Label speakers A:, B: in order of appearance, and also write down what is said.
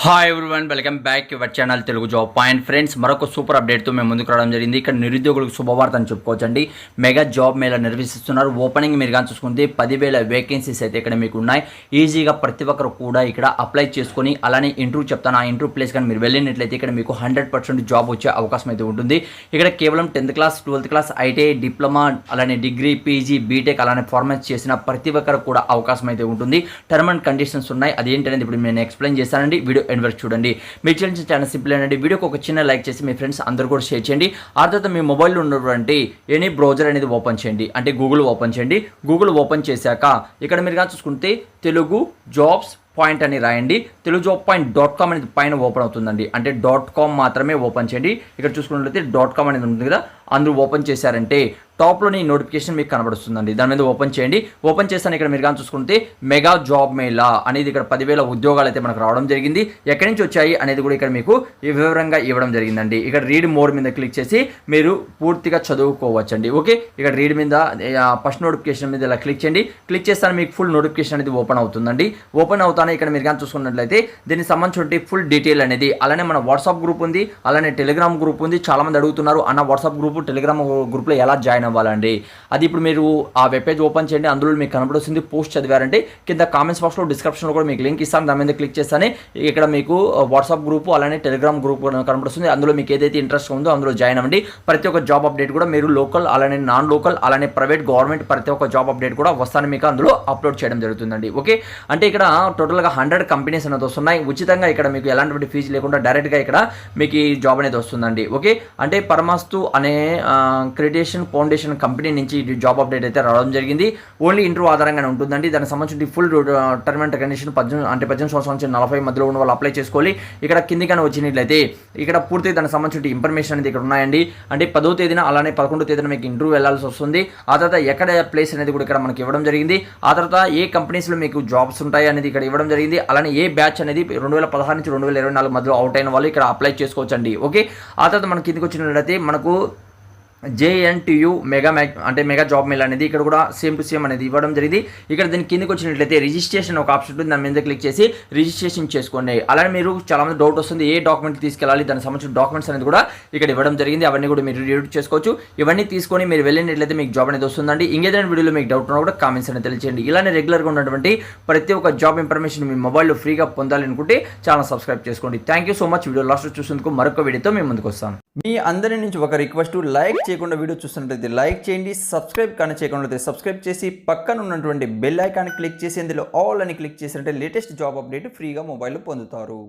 A: Hi everyone, welcome back your channel Telugu job point. Friends, మరొక super అప్డేట్తో మేము ముందుకు రావడం జరిగింది. ఇక్కడ నిరుద్యోగులకు శుభవార్త అని చెప్పుకోవచ్చండి. మెగా జాబ్ మేళా నిర్వహిస్తున్నారు. ఓపెనింగ్ మీరు కానీ చూసుకుంటే 10,000 వేకెన్సీస్ అయితే ఇక్కడ మీకు ఉన్నాయి. ఈజీగా ప్రతి ఒక్కరు కూడా ఇక్కడ అప్లై చేసుకొని అలానే ఇంటర్వ్యూ చెప్తాను. ఆ ఇంటర్వ్యూ ప్లేస్ కానీ మీరు వెళ్ళినట్లయితే ఇక్కడ మీకు 100% జాబ్ వచ్చే అవకాశం అయితే ఉంటుంది. ఇక్కడ కేవలం 10th class 12th class ITI diploma అలానే డిగ్రీ పీజీ బీటెక్ అలానే ఫార్మసీ చేసిన ప్రతి ఒక్కరు కూడా అవకాశం అయితే ఉంటుంది. టర్మ్ అండ్ కండిషన్స్ ఉన్నాయి. అదేంటనేది ఇప్పుడు నేను ఎక్స్ప్లెయిన్ చేస్తానండి. వీడియో ఎండ్ వరకు చూడండి. మీరు చేయాల్సిన ఛానల్ సింపుల్ అండి. వీడియోకి ఒక చిన్న లైక్ చేసి మీ ఫ్రెండ్స్ అందరూ కూడా షేర్ చేయండి. ఆ తర్వాత మీ మొబైల్లో ఉన్నటువంటి ఎనీ బ్రౌజర్ అనేది ఓపెన్ చేయండి. అంటే గూగుల్ ఓపెన్ చేయండి. గూగుల్ ఓపెన్ చేశాక ఇక్కడ మీరు కానీ చూసుకుంటే తెలుగు జాబ్స్ పాయింట్ అని రాయండి. తెలుగు జాబ్ పాయింట్ .com అనేది పైన ఓపెన్ అవుతుందండి. అంటే .com మాత్రమే ఓపెన్ చేయండి. ఇక్కడ చూసుకున్నట్లయితే .com అనేది ఉంటుంది కదా, అందులో ఓపెన్ చేశారంటే టాప్లోని నోటిఫికేషన్ మీకు కనబడుతుందండి. దాని మీద ఓపెన్ చేయండి. ఓపెన్ చేస్తాను ఇక్కడ మీరు కానీ చూసుకుంటే మెగా జాబ్ మేళా అనేది ఇక్కడ 10,000 ఉద్యోగాలు అయితే మనకు రావడం జరిగింది. ఎక్కడి నుంచి వచ్చాయి అనేది కూడా ఇక్కడ మీకు వివరంగా ఇవ్వడం జరిగిందండి. ఇక్కడ రీడ్ మోర్ మీద క్లిక్ చేసి మీరు పూర్తిగా చదువుకోవచ్చండి. ఓకే, ఇక్కడ రీడ్ మీద ఫస్ట్ నోటిఫికేషన్ మీద ఇలా క్లిక్ చేయండి. క్లిక్ చేస్తాను మీకు ఫుల్ నోటిఫికేషన్ అనేది ఓపెన్ అవుతుందండి. ఓపెన్ అవుతానే ఇక్కడ మీరు కానీ చూసుకున్నట్లయితే దీనికి సంబంధించిన ఫుల్ డీటెయిల్ అనేది అలానే మన వాట్సాప్ గ్రూప్ ఉంది, అలానే టెలిగ్రామ్ గ్రూప్ ఉంది. చాలామంది అడుగుతున్నారు అన్న వాట్సాప్ గ్రూప్ టెలిగ్రామ్ గ్రూప్లో ఎలా జాయిన్ అవ్వాలండి. అది ఇప్పుడు మీరు ఆ వెబ్ పేజ్ ఓపెన్ చేయండి. అందులో మీకు కనబడుతుంది. పోస్ట్ చదివారంటే కింద కామెంట్స్ బాక్స్లో డిస్క్రిప్షన్లో కూడా మీకు లింక్ ఇస్తాను. దాని మీద క్లిక్ చేస్తానే ఇక్కడ మీకు వాట్సాప్ గ్రూప్ అలానే టెలిగ్రామ్ గ్రూప్ కనబడుతుంది. అందులో మీకు ఏదైతే ఇంట్రెస్ట్ ఉందో అందులో జాయిన్ అవ్వండి. ప్రతి ఒక్క జాబ్ అప్డేట్ కూడా మీరు లోకల్ అలానే నాన్ లోకల్ అలానే ప్రైవేట్ గవర్నమెంట్ ప్రతి ఒక్క జాబ్ అప్డేట్ కూడా వస్తాను మీకు అందులో అప్లోడ్ చేయడం జరుగుతుందండి. ఓకే, అంటే ఇక్కడ టోటల్గా 100 కంపెనీస్ అనేది వస్తున్నాయి. ఉచితంగా ఇక్కడ మీకు ఎలాంటి ఫీజు లేకుండా డైరెక్ట్గా ఇక్కడ మీకు ఈ జాబ్ అనేది వస్తుందండి. ఓకే, అంటే పరమాస్తు అనే క్రెడిటేషన్ ఫౌండేషన్ కంపెనీ నుంచి జాబ్ అప్డేట్ అయితే రావడం జరిగింది. ఓన్లీ ఇంటర్వ్యూ ఆధారంగానే ఉంటుందండి. దానికి సంబంధించి ఫుల్ టర్మ్ అండ్ కండిషన్ 18 సంవత్సరాల నుంచి 40 మధ్యలో ఉన్న వాళ్ళు అప్లై చేసుకోవాలి. ఇక్కడ కిందికైనా వచ్చినట్లయితే ఇక్కడ పూర్తిగా దానికి సంబంధించిన ఇన్ఫర్మేషన్ అనేది ఇక్కడ ఉన్నాయండి. అంటే 10వ తేదీన అలానే 11వ తేదీన మీకు ఇంటర్వ్యూ వెళ్ళాల్సి వస్తుంది. ఆ తర్వాత ఎక్కడ ప్లేస్ అనేది కూడా ఇక్కడ మనకి ఇవ్వడం జరిగింది. ఆ తర్వాత ఏ కంపెనీస్లో మీకు జాబ్స్ ఉంటాయి అనేది ఇక్కడ ఇవ్వడం జరిగింది. అలానే ఏ బ్యాచ్ అనేది 2016 నుంచి 2024 మధ్యలో అవుట్ అయిన వాళ్ళు ఇక్కడ అప్లై చేసుకోవచ్చండి. ఓకే, ఆ తర్వాత మనకి కిందికి వచ్చినట్లయితే మనకు JNTU మెగా జాబ్ మేళా అనేది ఇక్కడ కూడా సేమ్ టు సేమ్ అనేది ఇవ్వడం జరిగింది. ఇక్కడ దీని కిందకి వచ్చినట్లయితే రిజిస్ట్రేషన్ ఒక ఆప్షన్ ఉంటుంది. దాని మీద క్లిక్ చేసి రిజిస్ట్రేషన్ చేసుకోండి. అలానే మీరు చాలా మంది డౌట్ వస్తుంది ఏ డాక్యుమెంట్ తీసుకెళ్ళాలి, దానికి సంబంధించిన డాక్యుమెంట్స్ అనేది కూడా ఇక్కడ ఇవ్వడం జరిగింది. అవన్నీ కూడా మీరు రీడ్ చేసుకోవచ్చు. ఇవన్నీ తీసుకొని మీరు వెళ్ళినట్లయితే మీకు జాబ్ అనేది వస్తుందండి. ఇంకేదైనా వీడియోలో మీకు డౌట్ ఉన్నా కూడా కామెంట్స్ అనేది తెలియజేయండి. ఇలానే రెగ్యులర్గా ఉన్నటువంటి ప్రతి ఒక్క జాబ్ ఇన్ఫర్మేషన్ మీ మొబైల్లో ఫ్రీగా పొందాలనుకుంటే ఛానల్ సబ్స్క్రైబ్ చేసుకోండి. Thank you so much. Video last చూసేందుకు మరొక వీడియోతో మేము ముందుకు వస్తాను. మీ అందరి నుంచి ఒక రిక్వెస్ట్, లైక్ చేయకుండా వీడియో చూస్తున్నట్లయితే లైక్ చేయండి. సబ్స్క్రైబ్ కానీ చేయకుండా సబ్స్క్రైబ్ చేసి పక్కన ఉన్నటువంటి బెల్ ఐకాన్ క్లిక్ చేసి అందులో ఆల్ అని క్లిక్ చేసినట్టే లేటెస్ట్ జాబ్ అప్డేట్ ఫ్రీగా మొబైల్లో పొందుతారు.